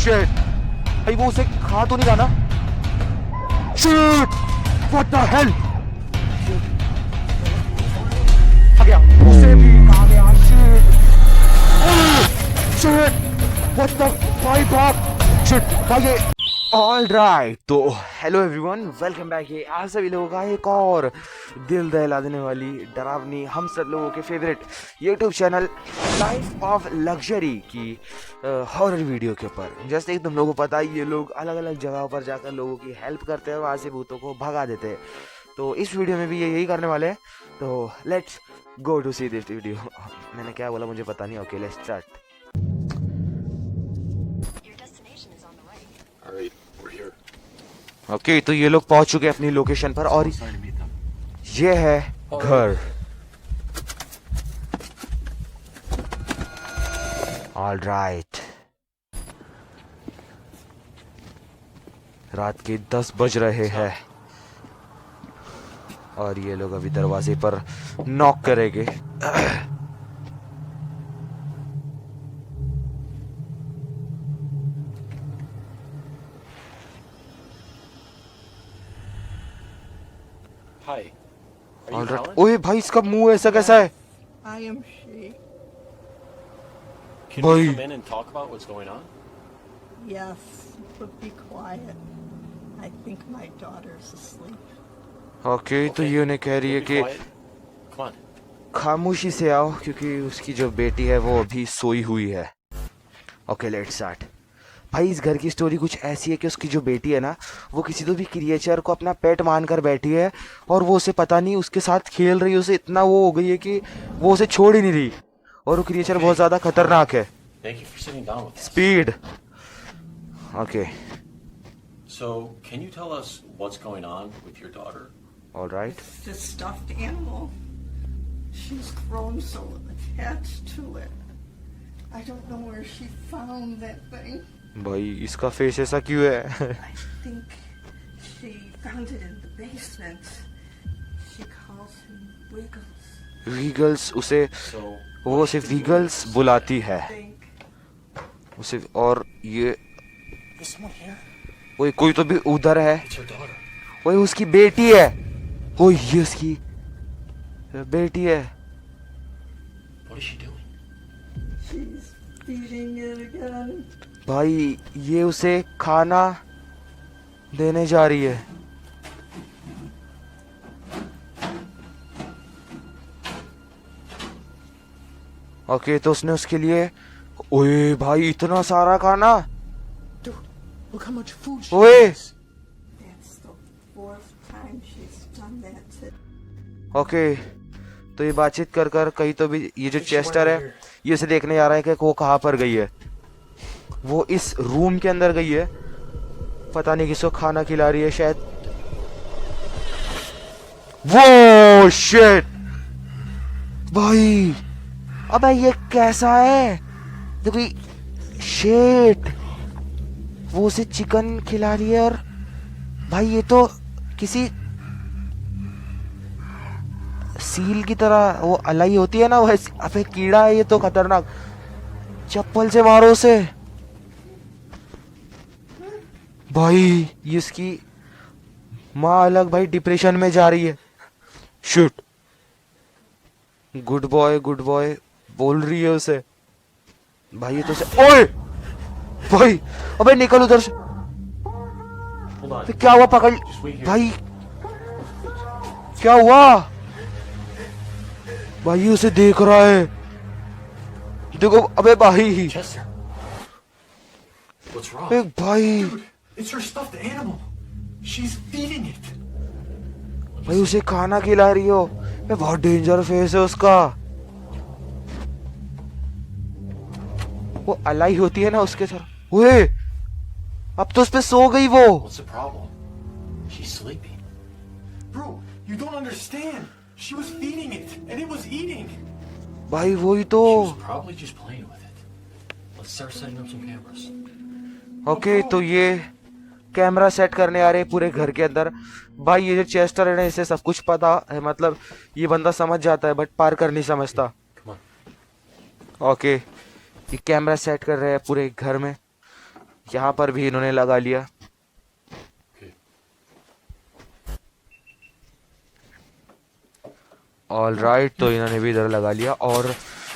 Shit, भाई वो उसे खा तो नहीं रहा ना? शिट, व्हाट द हेल, आ गया, उसे भी खा गया। शिट, शिट, व्हाट द, भाई भाग, शिट भाई ये। ऑल राइट, तो हेलो एवरीवन, वेलकम बैक। ये आप सभी लोगों का एक और दिल दहला देने वाली डरावनी हम सब लोगों के favourite YouTube channel life of luxury की हॉरर वीडियो के ऊपर। जैसे कि तुम लोगों को पता है, ये लोग अलग अलग जगहों पर जाकर लोगों की हेल्प करते हैं, वहाँ से भूतों को भगा देते हैं। तो इस वीडियो में भी ये यही करने वाले हैं। तो let's go to see this video. मैंने क्या बोला मुझे पता नहीं। Okay, let's start. ओके, तो ये लोग पहुंच चुके हैं अपनी लोकेशन पर और ये है घर। ऑल राइट, रात के 10 बज रहे हैं और ये लोग अभी दरवाजे पर नॉक करेंगे। Hi. Are you all right, Helen? ओए भाई इसका मुंह ऐसा कैसा है? I am she. Can Boy. we come in and talk about what's going on? Yes, but be quiet. I think my daughter's asleep. Okay, तो ये उन्हें कह रही है Be कि quiet. Come on. खामोशी से आओ क्योंकि उसकी जो बेटी है वो अभी सोई हुई है। Okay, let's start. भाई इस घर की स्टोरी कुछ ऐसी है कि उसकी जो बेटी है ना, वो किसी तो भी क्रिएचर को अपना पेट मानकर बैठी है और वो उसे पता नहीं उसके साथ खेल रही है। उसे इतना वो हो गई है कि वो उसे छोड़ ही नहीं रही और वो क्रिएचर बहुत ज़्यादा खतरनाक है। Thank you for sitting down with us. Speed. Okay, So, can you tell us what's going on with your daughter? All right. It's this stuffed animal. She's grown so attached to it. I don't know where she found that thing. भाई इसका face ऐसा क्यों है? I think she found it in the basement. She calls him Wiggles. वीगल्स, उसे So, वो उसे वीगल्स बुलाती है I think उसे। और ये is someone here? वो कोई तो भी उधर है। It's her daughter. वो उसकी बेटी है। वो ये उसकी बेटी है। What is she doing? she's feeding it again. भाई ये उसे खाना देने जा रही है। ओके, तो उसने उसके लिए, ओए भाई इतना सारा खाना। Dude, look how much food she ओए has. That's the fourth time she's done that to okay, तो ये बातचीत कर कर कहीं तो भी ये जो चेस्टर है ये उसे देखने जा रहा है कि वो कहाँ पर गई है। वो इस रूम के अंदर गई है, पता नहीं किसको खाना खिला रही है शायद। वो शिट भाई, अबे ये कैसा है? देखो शिट, वो उसे चिकन खिला रही है और भाई ये तो किसी सील की तरह वो अलाई होती है ना वैसे। अबे कीड़ा है ये तो खतरनाक। चप्पल से मारो उसे। भाई ये इसकी माँ अलग भाई डिप्रेशन में जा रही है। शिट, गुड बॉय बोल रही है उसे। भाई ये तो ओए भाई, अबे निकल उधर से। Hold on. तो क्या हुआ? पकड़ Just wait here. भाई, क्या हुआ? भाई उसे देख रहा है, देखो। अबे भाई, Chester. What's wrong? अबे भाई, Dude, it's her stuffed animal. She's feeding it. भाई उसे खाना खिला रही हो। अबे बहुत डेंजर फेस है उसका। वो अलाई होती है ना उसके साथ। ओए अब तो उस पे सो गई वो। What's the problem? She's sleeping. Bro, you don't understand. She was feeding it, and it was eating. भाई वही तो। She was probably just playing with it. Let's start setting up some cameras. Okay, तो ये camera set करने आ रहे हैं पूरे घर के अंदर। भाई ये जो चेस्टर है ना, इसे सब कुछ पता है, मतलब ये बंदा समझ जाता है बट पार्कर नहीं समझता। Come on. ओके, ये कैमरा सेट कर रहे हैं पूरे घर में। यहाँ पर भी इन्होंने लगा लिया। Okay. ऑल राइट, तो इन्होंने भी इधर लगा लिया। और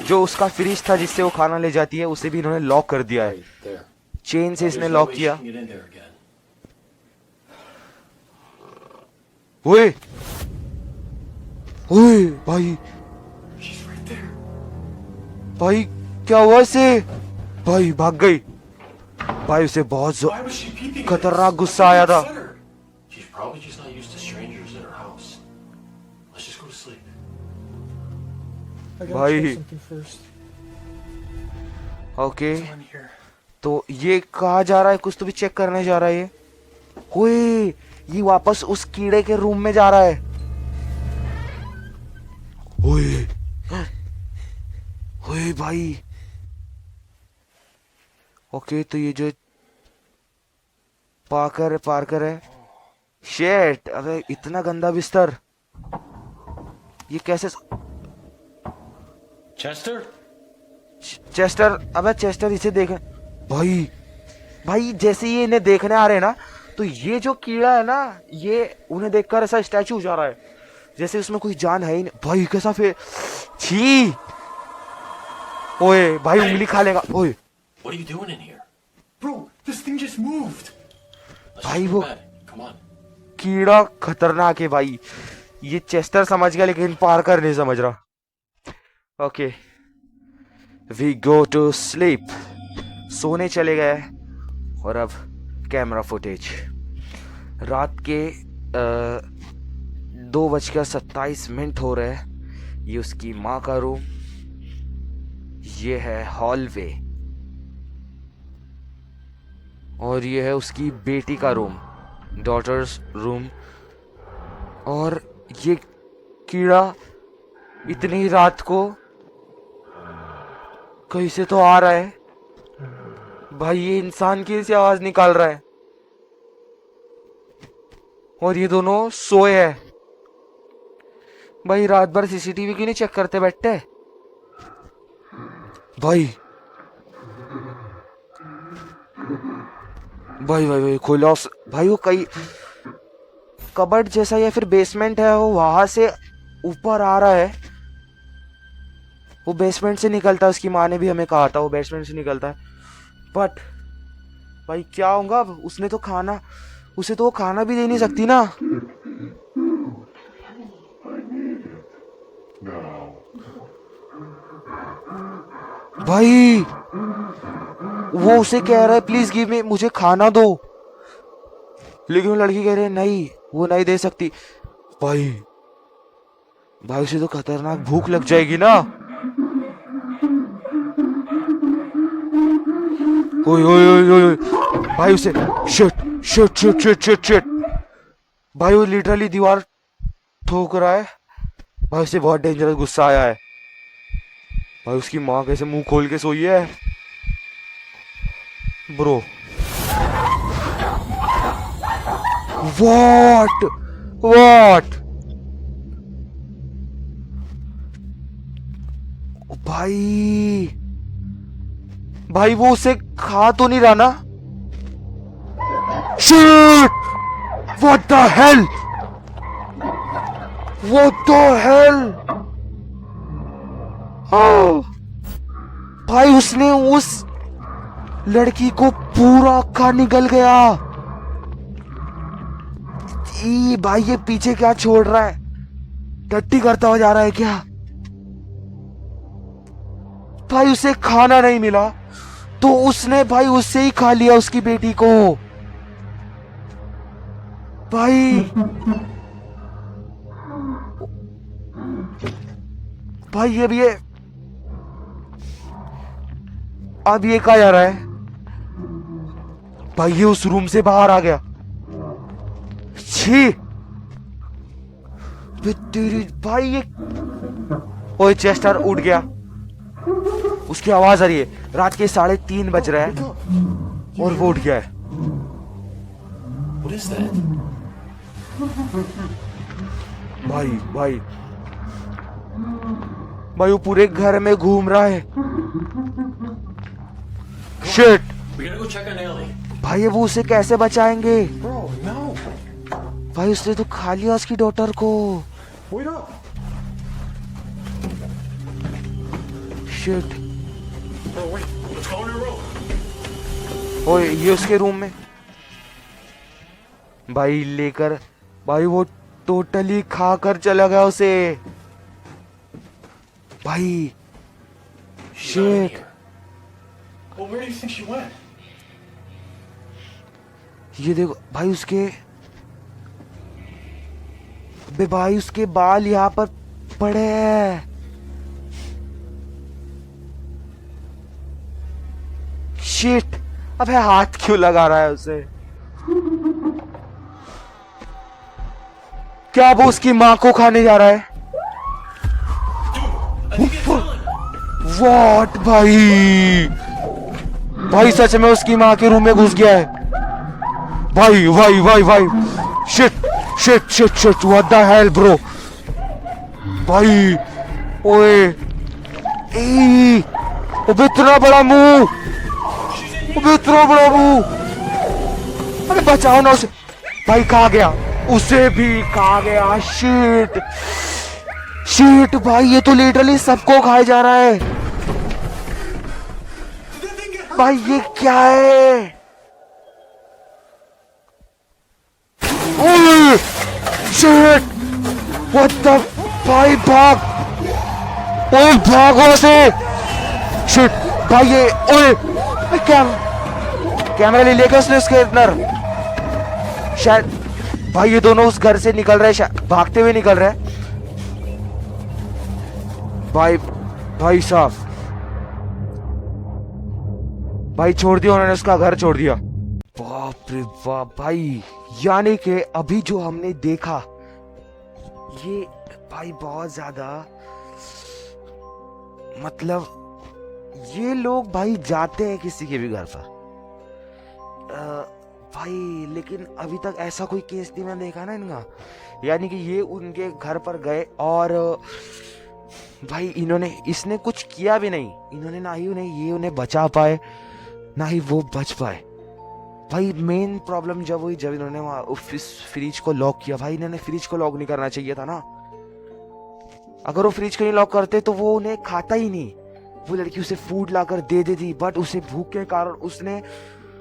जो उसका फ्रिज था जिससे वो खाना ले जाती है, उसे भी इन्होंने लॉक कर दिया है। Right there. चेन से इसने There's no lock way she किया। can get in there again. ओए ओए भाई, She's right there. भाई क्या हुआ इसे? भाई भाग गई। भाई उसे बहुत Why was she peeping? at us? खतरनाक गुस्सा आया था। Upset her. She's probably just not used to strangers in her house. Let's just go to sleep. I gotta Bhai. check something first. Okay, What's on here? तो ये कहाँ जा रहा है? कुछ तो भी चेक करने जा रहा है ये। ओए, ये वापस उस कीड़े के रूम में जा रहा है। ओए ओए भाई। ओके, तो ये जो पार्कर है। शेट, अबे इतना गंदा बिस्तर, ये कैसे? Chester? चेस्टर, अबे चेस्टर इसे देख। भाई भाई जैसे ये इन्हें देखने आ रहे हैं ना, तो ये जो कीड़ा है ना, ये उन्हें देखकर ऐसा स्टैचू हो जा रहा है जैसे उसमें कोई जान है ही नहीं। भाई कैसा फिर, छी। ओए भाई उंगली खा लेगा। ओए What are you doing in here? Bro, this thing just moved. Let's Bhai, just go wo- to bed. Come on. कीड़ा खतरनाक है भाई। ये चेस्टर समझ गया लेकिन पार्कर नहीं समझ रहा। Okay, we go to sleep. सोने चले गए। और अब कैमरा फुटेज। रात के 2:27 हो रहे हैं। ये उसकी माँ का रूम, ये है हॉलवे, और ये है उसकी बेटी का रूम, डॉटर्स रूम। और ये कीड़ा इतनी रात को कहीं से तो आ रहा है। भाई ये इंसान की सी आवाज निकाल रहा है। और ये दोनों सोए हैं। भाई रात भर सीसीटीवी क्यों नहीं चेक करते बैठते? भाई भाई भाई भाई खोला भाई। वो कई कबर्ड जैसा या फिर बेसमेंट है, वो वहां से ऊपर आ रहा है। वो बेसमेंट से निकलता है। उसकी माँ ने भी हमें कहा था वो बेसमेंट से निकलता है। बट भाई क्या होगा? उसने तो खाना, उसे तो वो खाना भी दे नहीं सकती ना। भाई वो उसे कह रहा है प्लीज गिव मी, मुझे खाना दो, लेकिन वो लड़की कह रही है नहीं, वो नहीं दे सकती। भाई भाई उसे तो खतरनाक भूख लग जाएगी ना। ओए ओए ओए ओए भाई उसे shit shit shit shit shit shit. भाई वो लिटरली दीवार ठोक रहा है। भाई उसे बहुत डेंजरस गुस्सा आया है। भाई उसकी माँ कैसे मुंह खोल के सोई है ब्रो। व्हाट व्हाट भाई भाई वो उसे खा तो नहीं रहा ना? Shit, what the hell, what the hell. भाई उसने उस लड़की को पूरा खा निकल गया। भाई ये पीछे क्या छोड़ रहा है? टट्टी करता हुआ जा रहा है क्या? भाई उसे खाना नहीं मिला तो उसने भाई उससे ही खा लिया उसकी बेटी को। भाई भाई ये भी है। अब ये कहा जा रहा है? भाई ये उस रूम से बाहर आ गया। छी भाई ये। ओए चेस्टर उठ गया, उसकी आवाज आ रही है। रात के 3:30 बज रहे हैं और वो उठ गया है। What is that? भाई भाई भाई वो पूरे घर में घूम रहा है। Shit We gotta go check on Ellie. भाई अब वो उसे कैसे बचाएंगे? Bro, no. भाई उसने तो खा लिया उसकी डॉटर को। Wait up. Shit. Bro, wait. Let's go in your room. ओए ये उसके रूम में भाई लेकर, भाई वो टोटली खा कर चला गया उसे भाई। She's not in shit. here. Well, where do you think she went? ये देखो भाई उसके बे भाई उसके बाल यहाँ पर पड़े हैं। शिट। अबे हाथ क्यों लगा रहा है उसे? क्या वो उसकी माँ को खाने जा रहा है? I think it's Ellen. What भाई? भाई सच में उसकी माँ के रूम में घुस गया है भाई भाई भाई भाई। Shit shit shit shit what the hell bro भाई। ओए ए अबे इतना बड़ा मुंह, अबे इतना बड़ा मुंह। अरे बचाओ ना उसे भाई। कहाँ गया? उसे भी खा गया। शिट शिट भाई ये तो लिटरली सबको खाए जा रहा है भाई। ये क्या है? ओए शिट व्हाट द भाई भाग। ओए भाग वहां से। शिट भाई ये ओए कैमरा ले लेगा उसने उसके अंदर शायद। भाई ये दोनों उस घर से निकल रहे हैं, भागते हुए निकल रहे हैं भाई। भाई साहब भाई छोड़ दिया उन्होंने, उसका घर छोड़ दिया। बाप रे बाप भाई। यानी कि अभी जो हमने देखा ये भाई बहुत ज्यादा, मतलब ये लोग भाई जाते हैं किसी के भी घर पर भाई, लेकिन अभी तक ऐसा कोई केस नहीं मैंने देखा ना इनका। यानी कि ये उनके घर पर गए और भाई इन्होंने, इसने कुछ किया भी नहीं। इन्होंने ना ही उन्हें बचा पाए ना ही वो बच पाए भाई। मेन प्रॉब्लम जब हुई जब इन्होंने वहाँ फ्रिज को लॉक किया। भाई इन्होंने फ्रिज को लॉक नहीं करना चाहिए था ना। अगर वो फ्रिज को नहीं लॉक करते तो वो उन्हें खाता ही नहीं। वो लड़की उसे फूड लाकर दे देती, बट उसे भूख के कारण उसने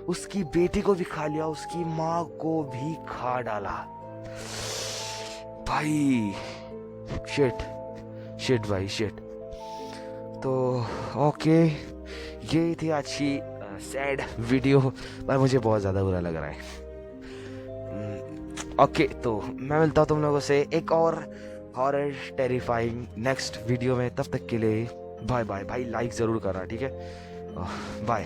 उसकी बेटी को भी खा लिया, उसकी माँ को भी खा डाला भाई। शिट शिट भाई शिट। तो ओके ये थी आज की सैड वीडियो, पर मुझे बहुत ज़्यादा बुरा लग रहा है। ओके तो मैं मिलता हूँ तुम लोगों से एक और हॉरर टेरिफाइंग नेक्स्ट वीडियो में। तब तक के लिए बाय बाय भाई। लाइक ज़रूर करना ठीक है। बाय।